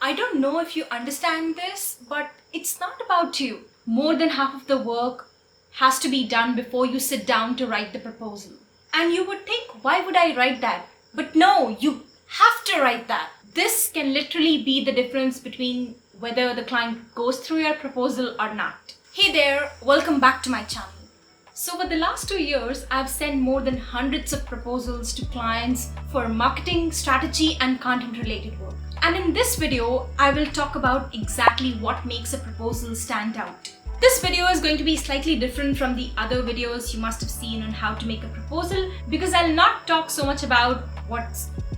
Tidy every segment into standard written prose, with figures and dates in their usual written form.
I don't know if you understand this, but it's not about you. More than half of the work has to be done before you sit down to write the proposal. And you would think, why would I write that? But no, you have to write that. This can literally be the difference between whether the client goes through your proposal or not. Hey there, welcome back to my channel. So over the last 2 years, I've sent more than hundreds of proposals to clients for marketing, strategy, and content related work. And in this video, I will talk about exactly what makes a proposal stand out. This video is going to be slightly different from the other videos you must have seen on how to make a proposal, because I'll not talk so much about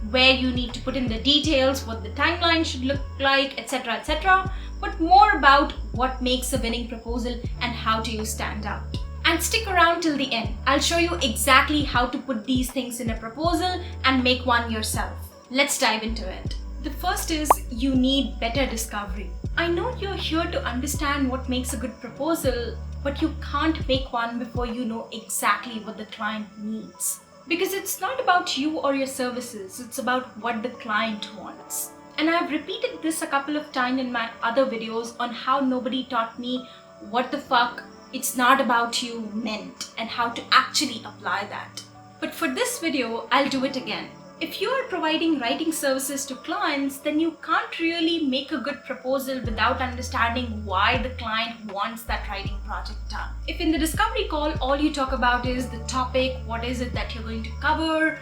where you need to put in the details, what the timeline should look like, etc., but more about what makes a winning proposal and how do you stand out. And stick around till the end. I'll show you exactly how to put these things in a proposal and make one yourself. Let's dive into it. The first is you need better discovery. I know you're here to understand what makes a good proposal, but you can't make one before you know exactly what the client needs. Because it's not about you or your services, it's about what the client wants. And I've repeated this a couple of times in my other videos on how nobody taught me what the fuck "it's not about you" meant and how to actually apply that. But for this video, I'll do it again. If you are providing writing services to clients, then you can't really make a good proposal without understanding why the client wants that writing project done. If in the discovery call, all you talk about is the topic, what is it that you're going to cover,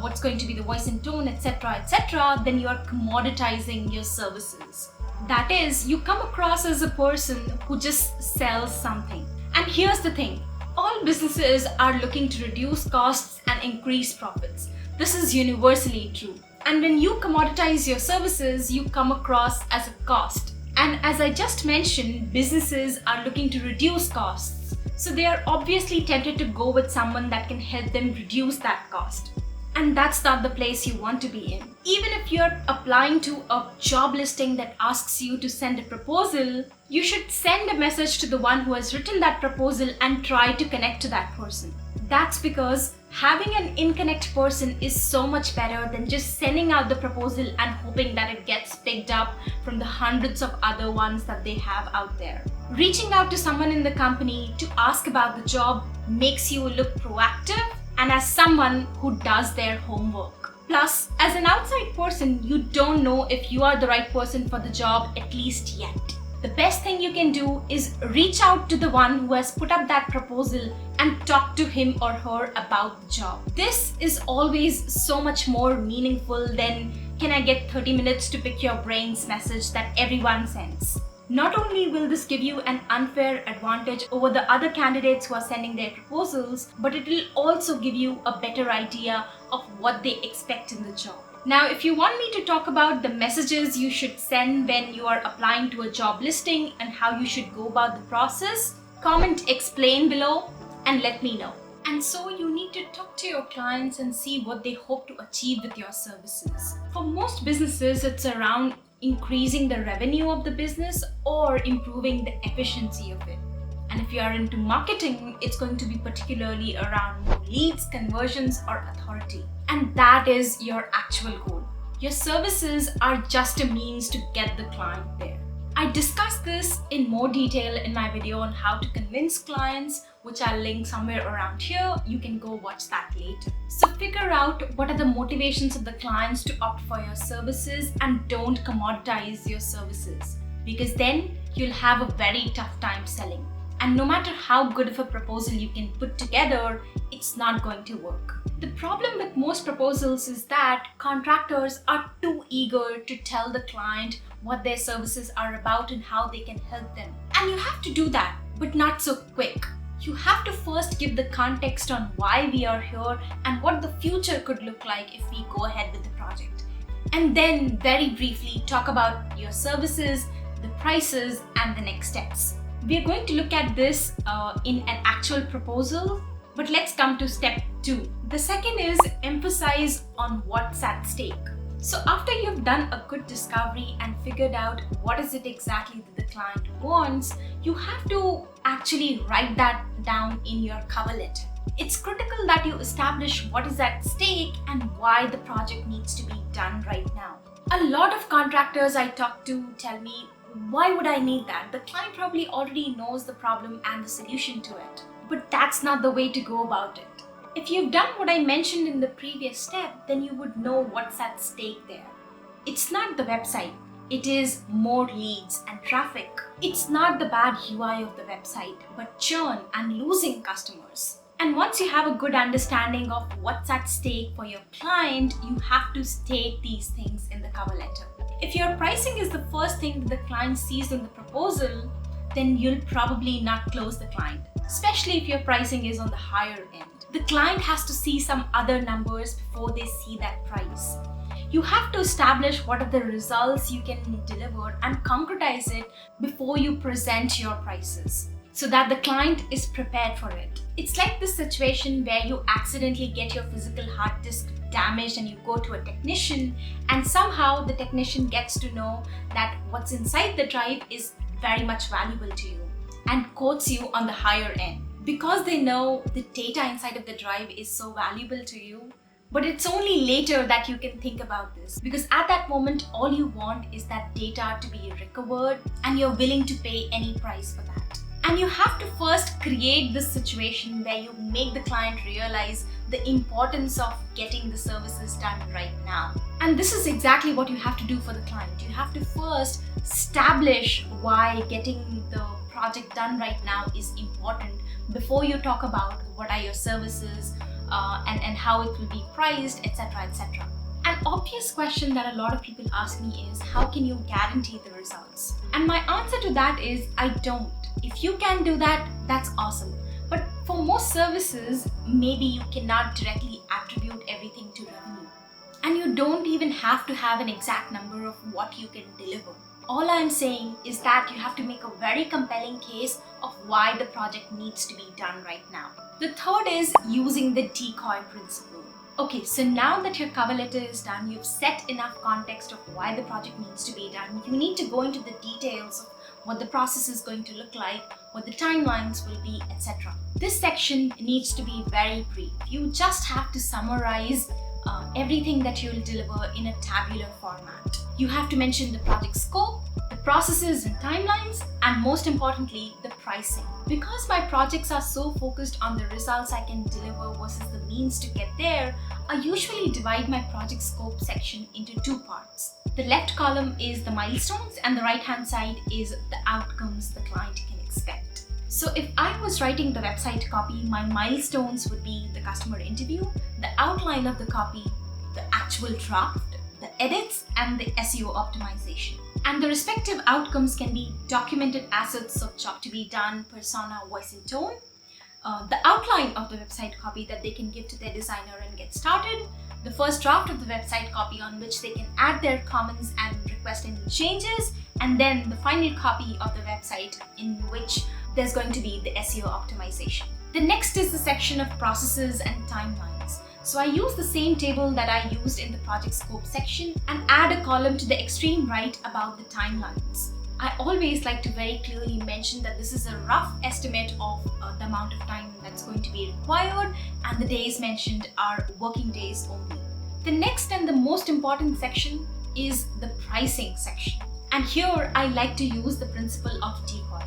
what's going to be the voice and tone, etc., then you are commoditizing your services. That is, you come across as a person who just sells something. And here's the thing, all businesses are looking to reduce costs and increase profits. This is universally true. And when you commoditize your services, you come across as a cost. And as I just mentioned, businesses are looking to reduce costs. So they are obviously tempted to go with someone that can help them reduce that cost. And that's not the place you want to be in. Even if you're applying to a job listing that asks you to send a proposal, you should send a message to the one who has written that proposal and try to connect to that person. That's because having an in-connect person is so much better than just sending out the proposal and hoping that it gets picked up from the hundreds of other ones that they have out there. Reaching out to someone in the company to ask about the job makes you look proactive and as someone who does their homework. Plus, as an outside person, you don't know if you are the right person for the job, at least yet. The best thing you can do is reach out to the one who has put up that proposal and talk to him or her about the job. This is always so much more meaningful than "can I get 30 minutes to pick your brains" message that everyone sends. Not only will this give you an unfair advantage over the other candidates who are sending their proposals, but it will also give you a better idea of what they expect in the job. Now, if you want me to talk about the messages you should send when you are applying to a job listing and how you should go about the process, comment "explain" below and let me know. And so you need to talk to your clients and see what they hope to achieve with your services. For most businesses, it's around increasing the revenue of the business or improving the efficiency of it. And if you are into marketing, it's going to be particularly around more leads, conversions, or authority. And that is your actual goal. Your services are just a means to get the client there. I discussed this in more detail in my video on how to convince clients, which I'll link somewhere around here. You can go watch that later. So figure out what are the motivations of the clients to opt for your services and don't commoditize your services, because then you'll have a very tough time selling. And no matter how good of a proposal you can put together, it's not going to work. The problem with most proposals is that contractors are too eager to tell the client what their services are about and how they can help them. And you have to do that, but not so quick. You have to first give the context on why we are here and what the future could look like if we go ahead with the project. And then very briefly talk about your services, the prices, and the next steps. We are going to look at this in an actual proposal, but let's come to step 2. The second is emphasize on what's at stake. So after you've done a good discovery and figured out what is it exactly that the client wants, you have to actually write that down in your cover letter. It's critical that you establish what is at stake and why the project needs to be done right now. A lot of contractors I talk to tell me, why would I need that? The client probably already knows the problem and the solution to it. But that's not the way to go about it. If you've done what I mentioned in the previous step, then you would know what's at stake there. It's not the website. It is more leads and traffic. It's not the bad UI of the website, but churn and losing customers. And once you have a good understanding of what's at stake for your client, you have to state these things in the cover letter. If your pricing is the first thing that the client sees in the proposal, then you'll probably not close the client, especially if your pricing is on the higher end. The client has to see some other numbers before they see that price. You have to establish what are the results you can deliver and concretize it before you present your prices, so that the client is prepared for it. It's like this situation where you accidentally get your physical hard disk damaged and you go to a technician, and somehow the technician gets to know that what's inside the drive is very much valuable to you and quotes you on the higher end because they know the data inside of the drive is so valuable to you. But it's only later that you can think about this, because at that moment all you want is that data to be recovered and you're willing to pay any price for that. And you have to first create this situation where you make the client realize the importance of getting the services done right now. And this is exactly what you have to do for the client. You have to first establish why getting the project done right now is important before you talk about what are your services and how it will be priced, etc., etc. An obvious question that a lot of people ask me is, how can you guarantee the results? And my answer to that is, I don't. If you can do that, that's awesome. But for most services, maybe you cannot directly attribute everything to revenue. And you don't even have to have an exact number of what you can deliver. All I'm saying is that you have to make a very compelling case of why the project needs to be done right now. The third is using the decoy principle. Okay, so now that your cover letter is done, you've set enough context of why the project needs to be done. You need to go into the details of what the process is going to look like, what the timelines will be, etc. This section needs to be very brief. You just have to summarize everything that you'll deliver in a tabular format. You have to mention the project scope, the processes and timelines, and most importantly, the pricing. Because my projects are so focused on the results I can deliver versus the means to get there, I usually divide my project scope section into two parts. The left column is the milestones and the right hand side is the outcomes the client can expect. So if I was writing the website copy, my milestones would be the customer interview, the outline of the copy, the actual draft, the edits, and the SEO optimization. And the respective outcomes can be documented assets of job to be done, persona, voice and tone, the outline of the website copy that they can give to their designer and get started, the first draft of the website copy on which they can add their comments and request any changes, and then the final copy of the website in which there's going to be the SEO optimization. The next is the section of processes and timelines. So I use the same table that I used in the project scope section and add a column to the extreme right about the timelines. I always like to very clearly mention that this is a rough estimate of the amount of time that's going to be required, and the days mentioned are working days only. The next and the most important section is the pricing section. And here I like to use the principle of decoy.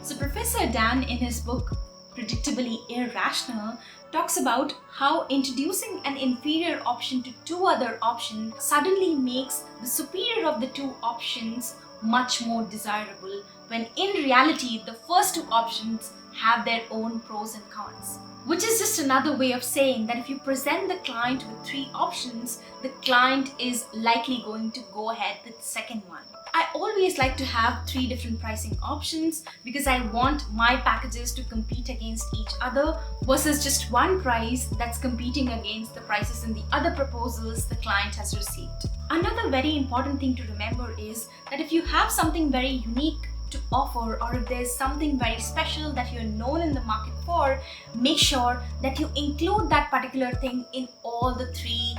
So Professor Dan in his book Predictably Irrational talks about how introducing an inferior option to two other options suddenly makes the superior of the two options much more desirable, when in reality the first two options have their own pros and cons. Which is just another way of saying that if you present the client with three options, the client is likely going to go ahead with the second one. I always like to have three different pricing options because I want my packages to compete against each other versus just one price that's competing against the prices in the other proposals the client has received. Another very important thing to remember is that if you have something very unique to offer, or if there's something very special that you're known in the market for, make sure that you include that particular thing in all the three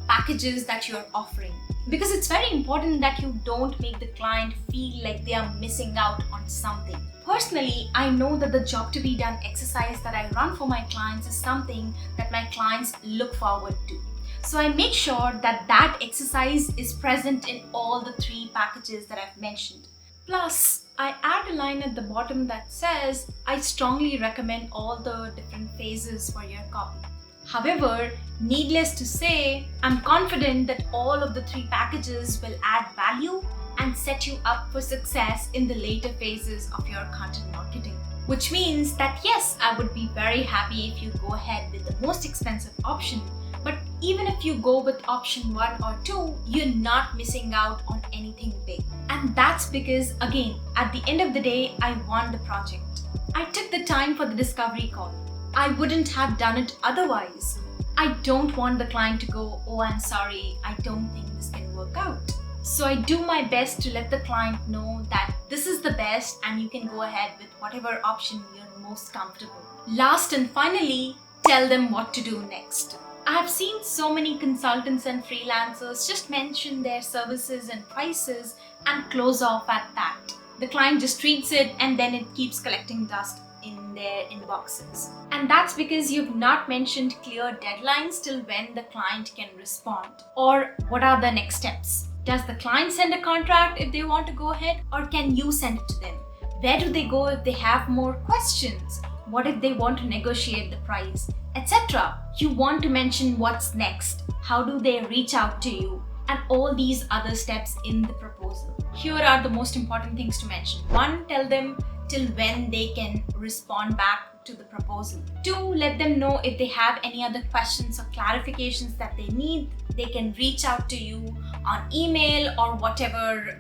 packages that you're offering. Because it's very important that you don't make the client feel like they are missing out on something. Personally, I know that the job to be done exercise that I run for my clients is something that my clients look forward to. So I make sure that that exercise is present in all the 3 packages that I've mentioned. Plus, I add a line at the bottom that says, I strongly recommend all the different phases for your copy. However, needless to say, I'm confident that all of the 3 packages will add value and set you up for success in the later phases of your content marketing. Which means that yes, I would be very happy if you go ahead with the most expensive option. But even if you go with option 1 or 2, you're not missing out on anything big. And that's because, again, at the end of the day, I won the project. I took the time for the discovery call. I wouldn't have done it otherwise. I don't want the client to go, oh, I'm sorry, I don't think this can work out. So I do my best to let the client know that this is the best and you can go ahead with whatever option you're most comfortable. Last and finally, tell them what to do next. I have seen so many consultants and freelancers just mention their services and prices and close off at that. The client just treats it and then it keeps collecting dust in their inboxes. And that's because you've not mentioned clear deadlines till when the client can respond. Or what are the next steps? Does the client send a contract if they want to go ahead, or can you send it to them? Where do they go if they have more questions? What if they want to negotiate the price, etc.? You want to mention what's next. How do they reach out to you? And all these other steps in the proposal. Here are the most important things to mention. 1, tell them till when they can respond back to the proposal. 2, let them know if they have any other questions or clarifications that they need. They can reach out to you on email or whatever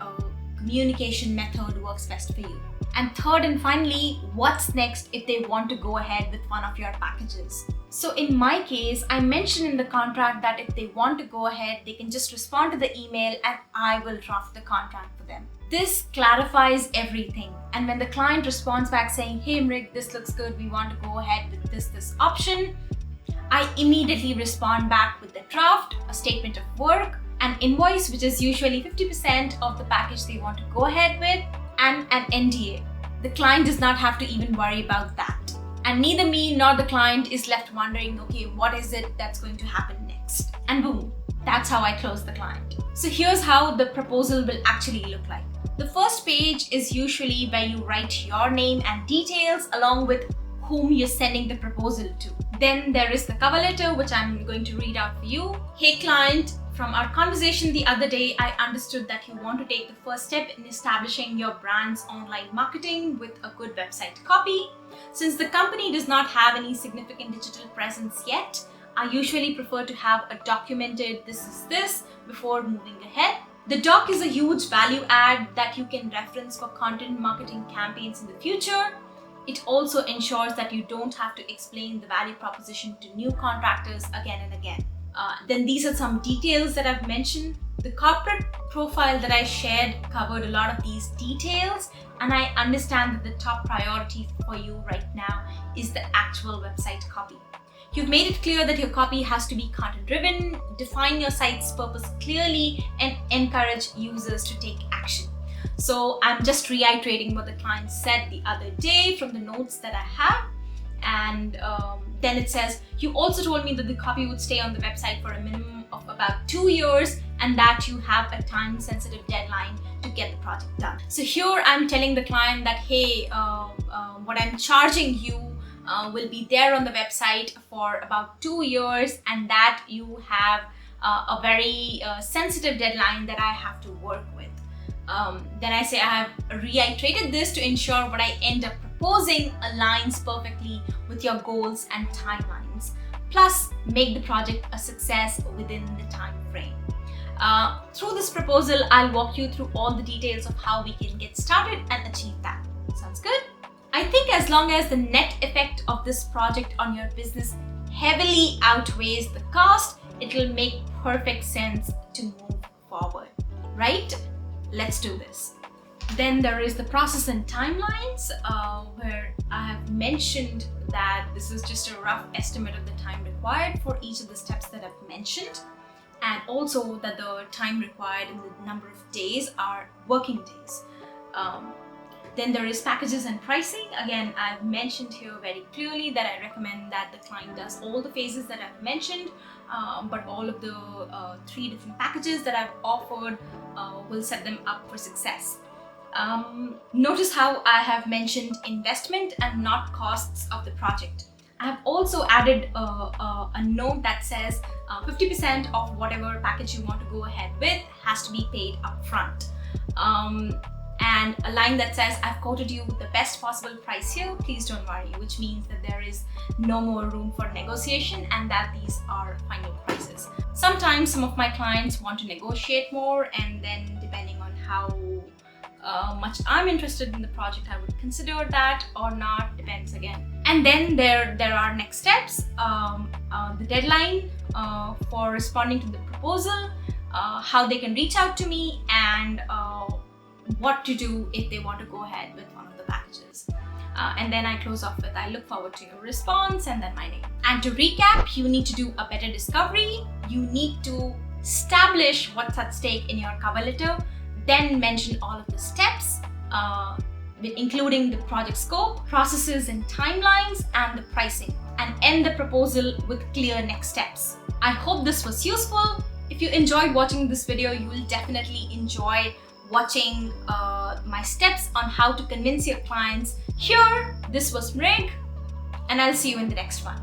communication method works best for you. And 3rd and finally, what's next if they want to go ahead with one of your packages. So in my case, I mentioned in the contract that if they want to go ahead, they can just respond to the email and I will draft the contract for them. This clarifies everything. And when the client responds back saying, hey Mrig, this looks good, we want to go ahead with this option, I immediately respond back with the draft, a statement of work, an invoice, which is usually 50% of the package they want to go ahead with, and an NDA. The client does not have to even worry about that. And neither me nor the client is left wondering, okay, what is it that's going to happen next? And boom, that's how I close the client. So here's how the proposal will actually look like. The first page is usually where you write your name and details along with whom you're sending the proposal to. Then there is the cover letter, which I'm going to read out for you. Hey client, from our conversation the other day, I understood that you want to take the first step in establishing your brand's online marketing with a good website copy. Since the company does not have any significant digital presence yet, I usually prefer to have a documented this is this before moving ahead. The doc is a huge value add that you can reference for content marketing campaigns in the future. It also ensures that you don't have to explain the value proposition to new contractors again and again. Then these are some details that I've mentioned. The corporate profile that I shared covered a lot of these details, and I understand that the top priority for you right now is the actual website copy. You've made it clear that your copy has to be content-driven, define your site's purpose clearly, and encourage users to take action. So I'm just reiterating what the client said the other day from the notes that I have. And then it says, you also told me that the copy would stay on the website for a minimum of about 2 years and that you have a time-sensitive deadline to get the project done. So here I'm telling the client that, hey, what I'm charging you will be there on the website for about 2 years and that you have a very sensitive deadline that I have to work with. Then I say I have reiterated this to ensure what I end up proposing aligns perfectly with your goals and timelines, plus make the project a success within the time frame. Through this proposal, I'll walk you through all the details of how we can get started and achieve that. Sounds good? I think as long as the net effect of this project on your business heavily outweighs the cost, it will make perfect sense to move forward, right? Let's do this. Then there is the process and timelines, where I have mentioned that this is just a rough estimate of the time required for each of the steps that I've mentioned, and also that the time required and the number of days are working days. Then there is packages and pricing. Again, I've mentioned here very clearly that I recommend that the client does all the phases that I've mentioned, but all of the 3 different packages that I've offered will set them up for success. Notice how I have mentioned investment and not costs of the project. I have also added a note that says 50% of whatever package you want to go ahead with has to be paid upfront. And a line that says, I've quoted you the best possible price here, please don't worry, which means that there is no more room for negotiation and that these are final prices. Sometimes some of my clients want to negotiate more, and then depending on how much I'm interested in the project, I would consider that or not, depends again. And then there are next steps, the deadline for responding to the proposal, how they can reach out to me, and what to do if they want to go ahead with one of the packages. And then I close off with, I look forward to your response, and then my name. And to recap, you need to do a better discovery, you need to establish what's at stake in your cover letter, then mention all of the steps, including the project scope, processes and timelines, and the pricing, and end the proposal with clear next steps. I hope this was useful. If you enjoyed watching this video, you will definitely enjoy watching my steps on how to convince your clients. Here, this was Mrig, and I'll see you in the next one.